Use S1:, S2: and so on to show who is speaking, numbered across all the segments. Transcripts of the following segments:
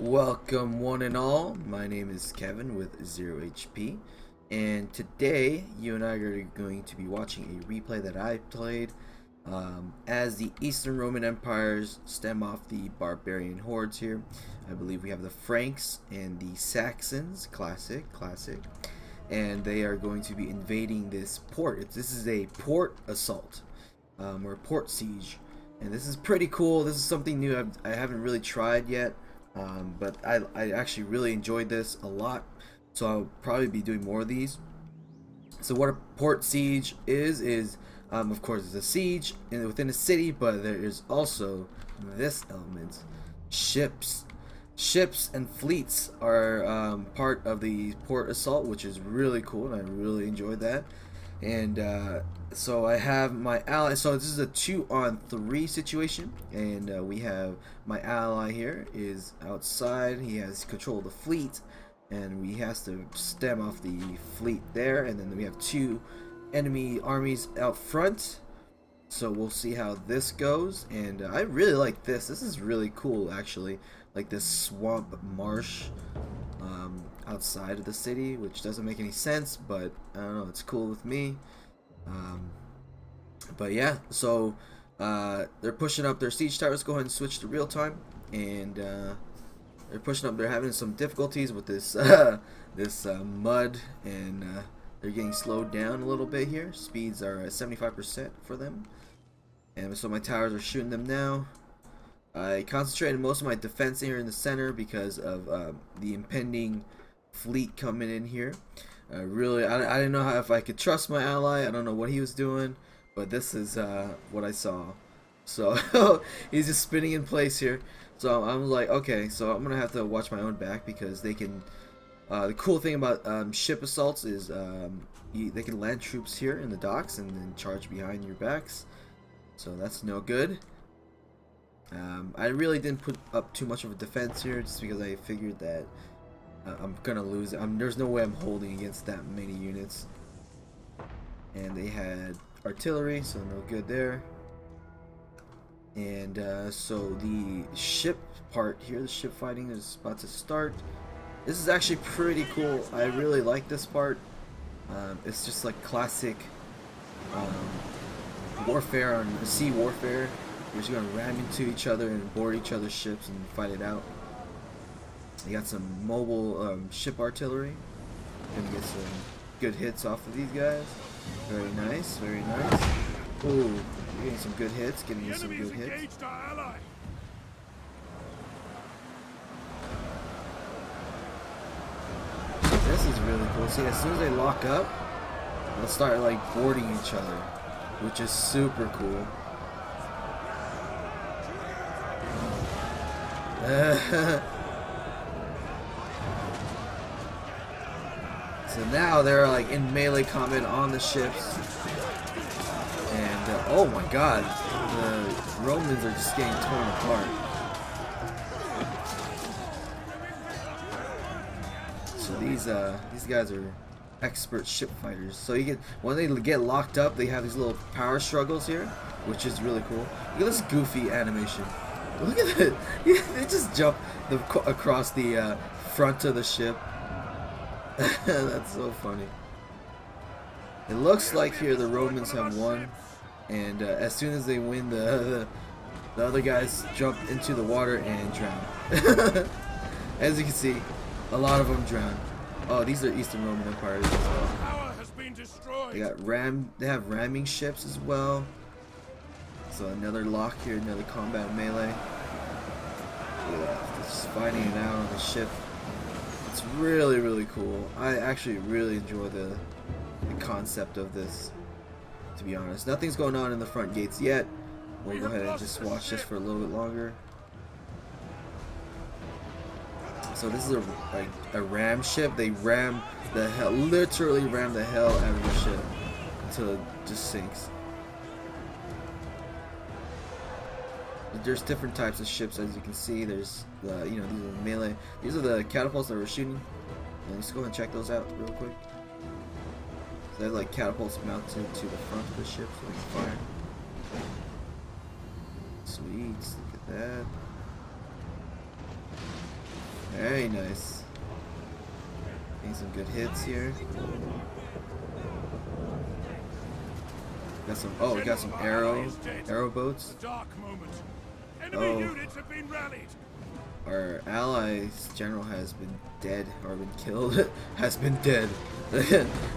S1: Welcome one and all, my name is Kevin with ZeroHp, and today you and I are going to be watching a replay that I played as the Eastern Roman Empires stem off the barbarian hordes here. I believe we have the Franks and the Saxons, classic, and they are going to be invading this port. This is a port assault, or port siege, and this is pretty cool. This is something new I haven't really tried yet. But I actually really enjoyed this a lot, so I'll probably be doing more of these. So what a port siege is of course it's a siege within a city, but there is also this element. Ships and fleets are part of the port assault, which is really cool, and I really enjoyed that. And so I have my ally, so this is a 2-on-3 situation, and we have my ally here is outside. He has control of the fleet, and he has to stem off the fleet there, and then we have 2 enemy armies out front. So we'll see how this goes, and I really like this. This is really cool, actually, like this swamp marsh outside of the city, which doesn't make any sense, but I don't know, it's cool with me. But yeah, so they're pushing up their siege towers. Go ahead and switch to real time, and they're pushing up. They're having some difficulties with this this mud, and they're getting slowed down a little bit here. Speeds are at 75% for them, and so my towers are shooting them now. I concentrated most of my defense here in the center because of the impending fleet coming in here. Really, I didn't know if I could trust my ally. I don't know what he was doing, but this is what I saw. So he's just spinning in place here. So I'm like, okay, so I'm gonna have to watch my own back, because they can. The cool thing about ship assaults is they can land troops here in the docks and then charge behind your backs. So that's no good. I really didn't put up too much of a defense here, just because I figured that I'm gonna lose. There's no way I'm holding against that many units. And they had artillery, so no good there. And so the ship part here, the ship fighting is about to start. This is actually pretty cool. I really like this part. It's just like classic warfare, on sea warfare. You're just gonna ram into each other and board each other's ships and fight it out. You got some mobile ship artillery. Gonna get some good hits off of these guys. Very nice, very nice. Ooh, you're getting some good hits, getting you some good hits. This is really cool. See, as soon as they lock up, they'll start like boarding each other, which is super cool. So now they're like in melee combat on the ships, and oh my god, the Romans are just getting torn apart. So these guys are expert ship fighters. So you get, when they get locked up, they have these little power struggles here, which is really cool. Look at this goofy animation. Look at it. They just jump across the front of the ship. That's so funny. It looks like here the Romans have won, and as soon as they win, the other guys jump into the water and drown. As you can see, a lot of them drown. Oh, these are Eastern Roman Empires as well. They got They have ramming ships as well. So another lock here, another combat melee. Yeah, just fighting it out on the ship. It's really, really cool. I actually really enjoy the concept of this, to be honest. Nothing's going on in the front gates yet. We'll go ahead and just watch this for a little bit longer. So this is a ram ship. They ram the hell, literally ram the hell out of the ship until it just sinks. There's different types of ships, as you can see. There's the, these are melee. These are the catapults that we're shooting. Let's go ahead and check those out real quick. So they have like catapults mounted to the front of the ship so we can fire. Sweet, look at that. Very nice. Getting some good hits here. Got some. Oh, we got some arrow boats. Oh, our ally's general has been dead or been killed. Has been dead.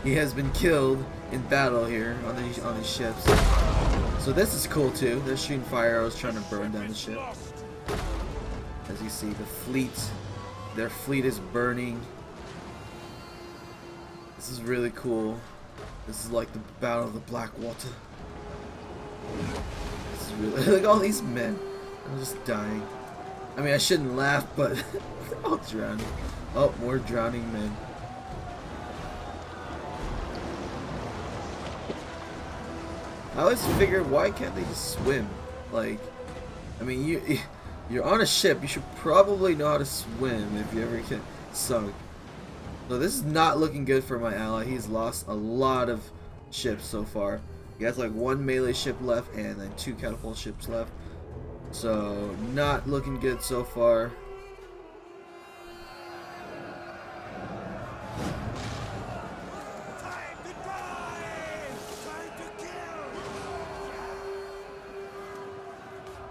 S1: He has been killed in battle here on these ships. So this is cool too. They're shooting fire arrows trying to burn down the ship. As you see, the fleet, their fleet is burning. This is really cool. This is like the Battle of the Blackwater. This is really like all these men. I'm just dying. I mean, I shouldn't laugh, but they're all drowning. Oh, more drowning men. I always figured, why can't they just swim? Like, I mean, you're on a ship. You should probably know how to swim if you ever get sunk. So this is not looking good for my ally. He's lost a lot of ships so far. He has like 1 melee ship left and then 2 catapult ships left. So not looking good so far.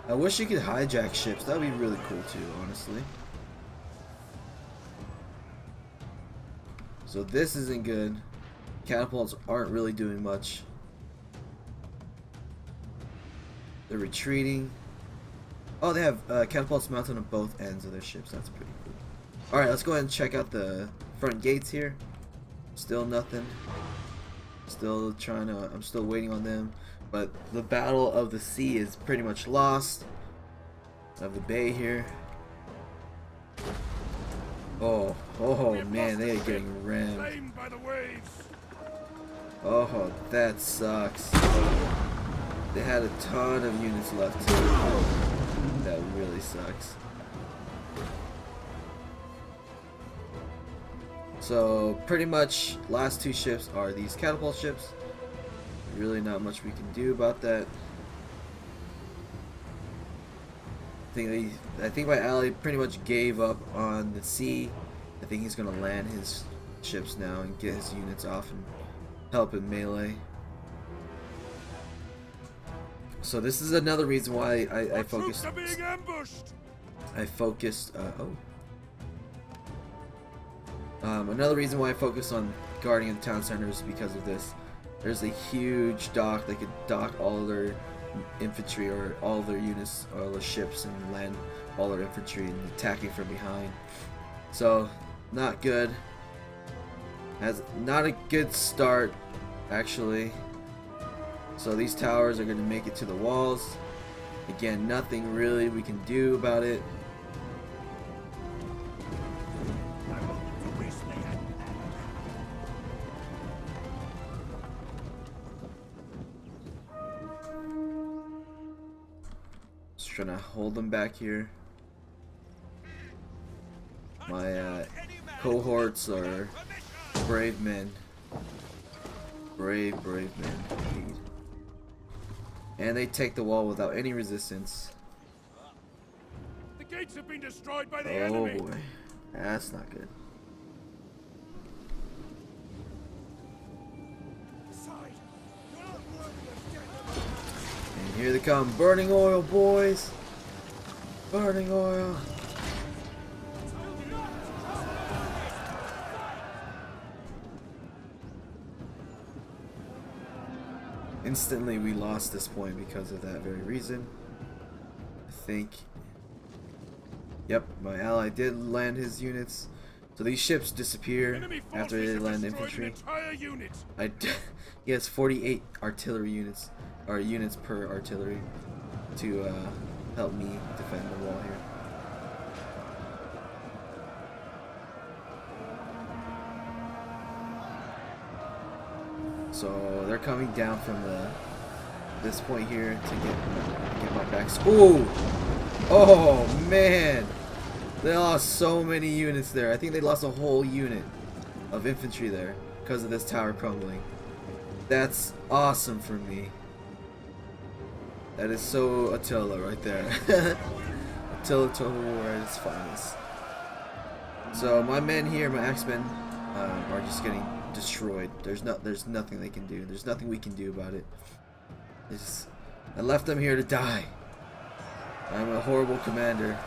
S1: I wish you could hijack ships. That would be really cool too, honestly. So this isn't good. Catapults aren't really doing much. They're retreating. Oh, they have catapults mounted on both ends of their ships. That's pretty cool. Alright, let's go ahead and check out the front gates here. Still nothing. Still trying to... I'm still waiting on them. But the Battle of the Sea is pretty much lost. Of the bay here. Oh man, they are getting rammed. Oh, that sucks. They had a ton of units left too. That really sucks. So pretty much last 2 ships are these catapult ships. Really not much we can do about that. I think my ally pretty much gave up on the sea. I think he's gonna land his ships now and get his units off and help in melee. So this is another reason why I focused. Another reason why I focus on guarding the town center is because of this. There's a huge dock. They could dock all their infantry or all their units or all their ships and land all their infantry and attacking from behind. So not good. Has not a good start actually. So these towers are going to make it to the walls. Again, nothing really we can do about it. Just trying to hold them back here. My cohorts are brave men. Brave men indeed. And they take the wall without any resistance.
S2: The gates have been destroyed by the enemy.
S1: Oh boy, that's not good. And here they come, burning oil, boys. Burning oil. Instantly we lost this point because of that very reason. I think. Yep, my ally did land his units. So these ships disappear after they land infantry. He has 48 artillery units, or units per artillery, to help me defend the wall here. So they're coming down from this point here to get my backs. Ooh! Oh man! They lost so many units there. I think they lost a whole unit of infantry there because of this tower crumbling. That's awesome for me. That is so Attila right there. Attila Total War at its finest. So my men here, my X-Men, are just getting destroyed. There's nothing they can do. There's nothing we can do about it. I left them here to die. I'm a horrible commander.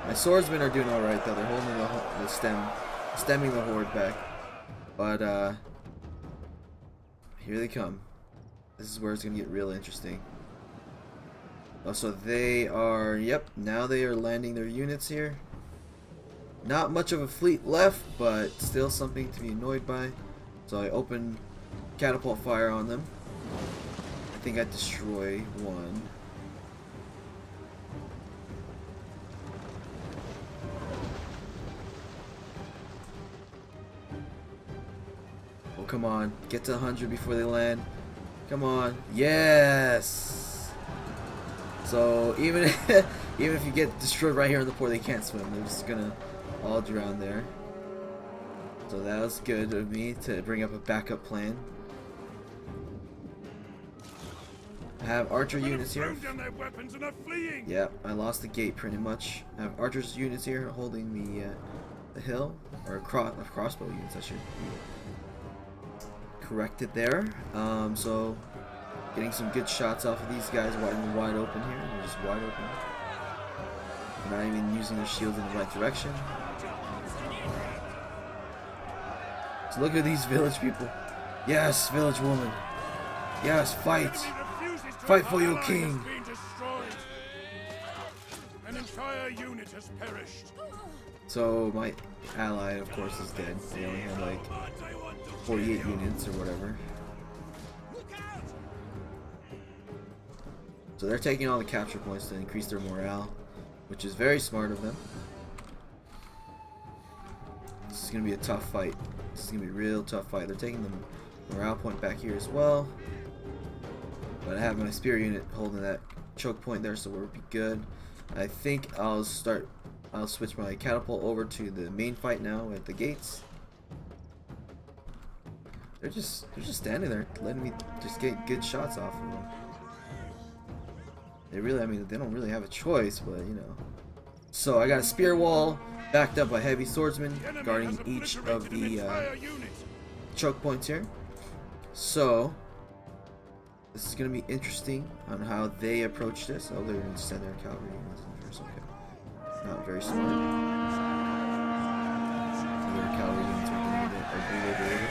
S1: My swordsmen are doing all right though. They're holding the stemming the horde back. But here they come. This is where it's gonna get real interesting. Oh, so they are, yep, now they are landing their units here. Not much of a fleet left, but still something to be annoyed by. So I open catapult fire on them. I think I destroy one. Oh, come on. Get to 100 before they land. Come on. Yes! So even if you get destroyed right here in the port, they can't swim. They're just gonna all drown there. So that was good of me to bring up a backup plan. I have archer units here. Yeah, I lost the gate pretty much. I have archers units here holding the hill, or crossbow units. I should be corrected there. So. Getting some good shots off of these guys wide open here. They're just wide open. They're not even using their shields in the right direction. So look at these village people. Yes, village woman. Yes, fight. Fight for your king.
S2: An entire unit has perished.
S1: So my ally, of course, is dead. They only have like 48 units or whatever. So they're taking all the capture points to increase their morale, which is very smart of them. This is going to be a tough fight. This is going to be a real tough fight. They're taking the morale point back here as well. But I have my spear unit holding that choke point there, so we'll be good. I think I'll switch my catapult over to the main fight now at the gates. They're just standing there, letting me just get good shots off of them. They really, I mean, they don't really have a choice, but you know. So I got a spear wall backed up by heavy swordsmen guarding each of the choke points here. So this is going to be interesting on how they approach this. Oh, they're going to send their cavalry units in first. Okay, not very smart. Their cavalry units are going to get obliterated.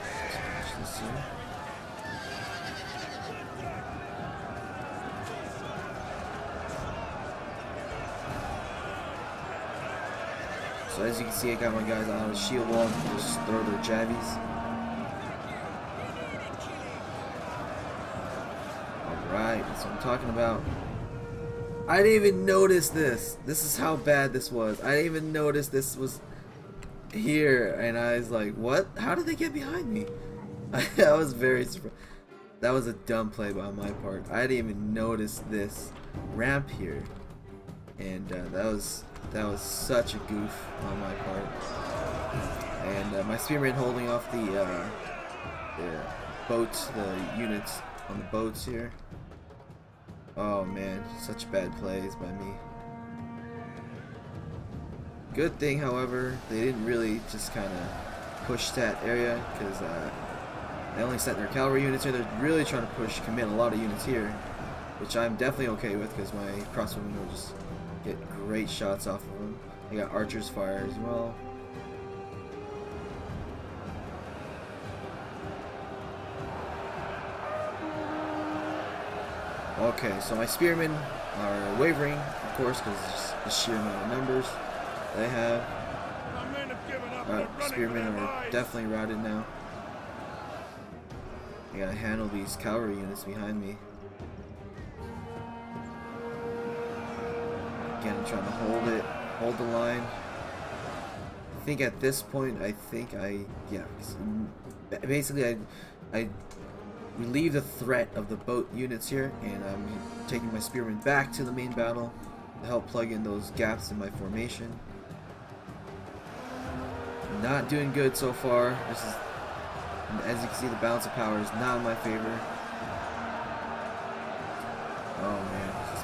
S1: Let's watch this here. So as you can see, I got my guys out of the shield wall, just throw their jabbies. Alright, that's what I'm talking about. I didn't even notice this. This is how bad this was. I didn't even notice this was here, and I was like, what? How did they get behind me? I was very surprised. That was a dumb play by my part. I didn't even notice this ramp here. And that was such a goof on my part. And my spearmen holding off the boats, the units on the boats here. Oh man, such bad plays by me. Good thing, however, they didn't really just kind of push that area, because they only sent their cavalry units here. They're really trying to commit a lot of units here, which I'm definitely okay with, because my crossbowmen will just get great shots off of them. They got archers fire as well. Okay, so my spearmen are wavering, of course, because it's just the sheer amount of numbers they have. Spearmen are definitely routed now. I gotta handle these cavalry units behind me. Again, I'm trying to hold the line. I think at this point, basically I relieve the threat of the boat units here, and I'm taking my spearmen back to the main battle to help plug in those gaps in my formation. Not doing good so far. This is, as you can see, the balance of power is not in my favor. Oh man, this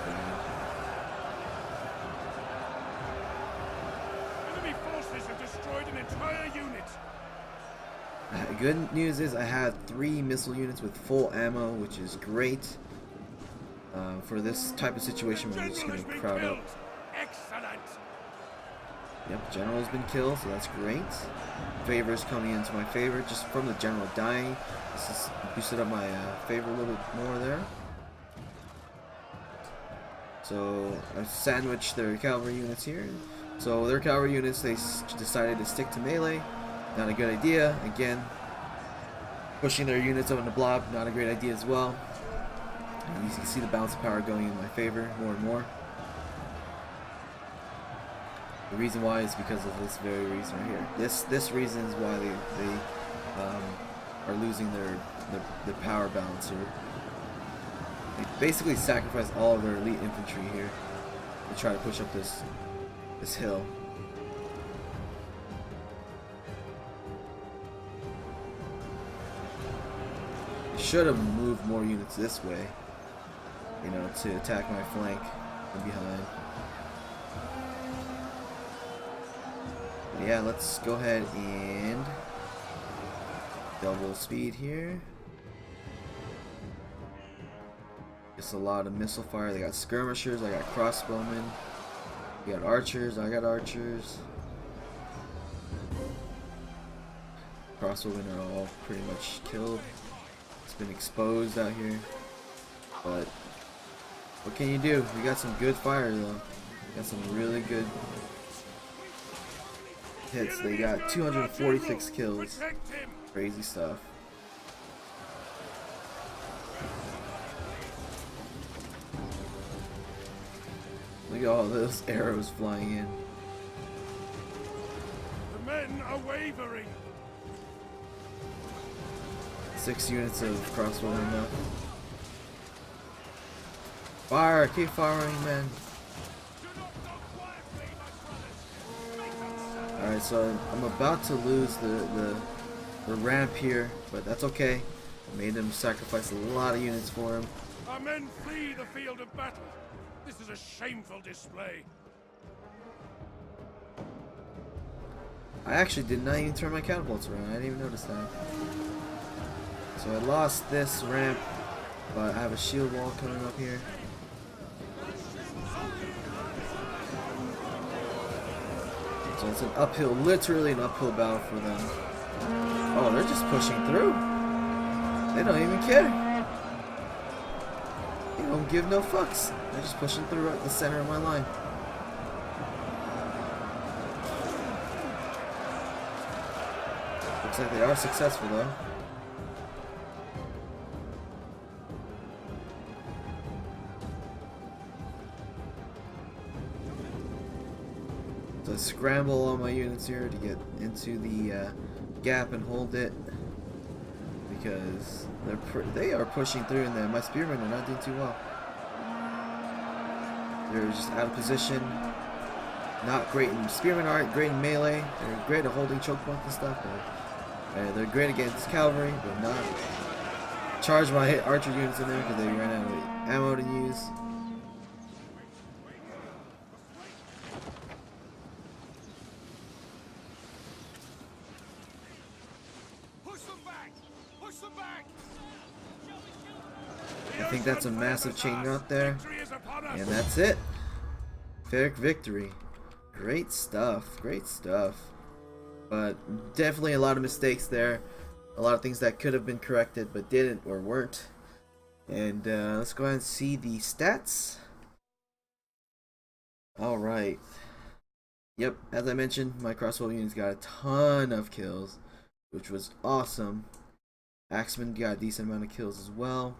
S1: Good news is I have 3 missile units with full ammo, which is great for this type of situation where we're just going to crowd up.
S2: Excellent.
S1: Yep, general's been killed, so that's great. Favors coming into my favor just from the general dying. This has boosted up my favor a little bit more there. So I sandwiched their cavalry units here. So their cavalry units, they decided to stick to melee. Not a good idea. Again, pushing their units up in the blob, not a great idea as well. And you can see the balance of power going in my favor more and more. The reason why is because of this very reason right here. This reason is why they are losing their power balance here. They basically sacrifice all of their elite infantry here to try to push up this hill. Should have moved more units this way, you know, to attack my flank from behind. But yeah, let's go ahead and double speed here. Just a lot of missile fire. They got skirmishers, I got crossbowmen, we got archers, I got archers. Crossbowmen are all pretty much killed. It's been exposed out here, but what can you do? We got some good fire though. We got some really good hits. They got 246 kills. Crazy stuff. Look at all those arrows flying in.
S2: The men are wavering.
S1: 6 units of crossbowmen left. Fire! Keep firing, men. Alright, so I'm about to lose the ramp here, but that's okay. I made them sacrifice a lot of units for him.
S2: Our men flee the field of battle. This is a shameful display.
S1: I actually did not even turn my catapults around. I didn't even notice that. So I lost this ramp, but I have a shield wall coming up here. So it's an uphill, literally an uphill battle for them. Oh, they're just pushing through. They don't even care. They don't give no fucks. They're just pushing through at the center of my line. Looks like they are successful though. So I scramble all my units here to get into the gap and hold it, because they are pushing through, and my spearmen are not doing too well. They're just out of position. Not great in spearmen aren't great in melee. They're great at holding choke points and stuff, but they're great against cavalry, but not. Charge my archer units in there because they ran out of ammo to use. I think that's a massive chain knot there, and that's it. Fair victory. Great stuff, great stuff. But definitely a lot of mistakes there. A lot of things that could have been corrected but didn't or weren't. And let's go ahead and see the stats. Alright. Yep, as I mentioned, my crossbow units got a ton of kills, which was awesome. Axemen got a decent amount of kills as well.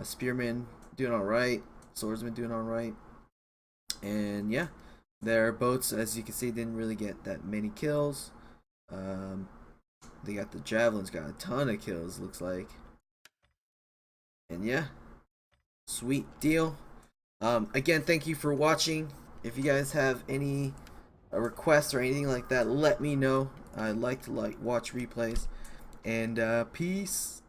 S1: Spearmen doing alright. Swordsmen doing alright. And yeah, their boats, as you can see, didn't really get that many kills. They got the javelins, got a ton of kills, looks like. And yeah, sweet deal. Again, thank you for watching. If you guys have any requests or anything like that, let me know. I like to watch replays. And peace.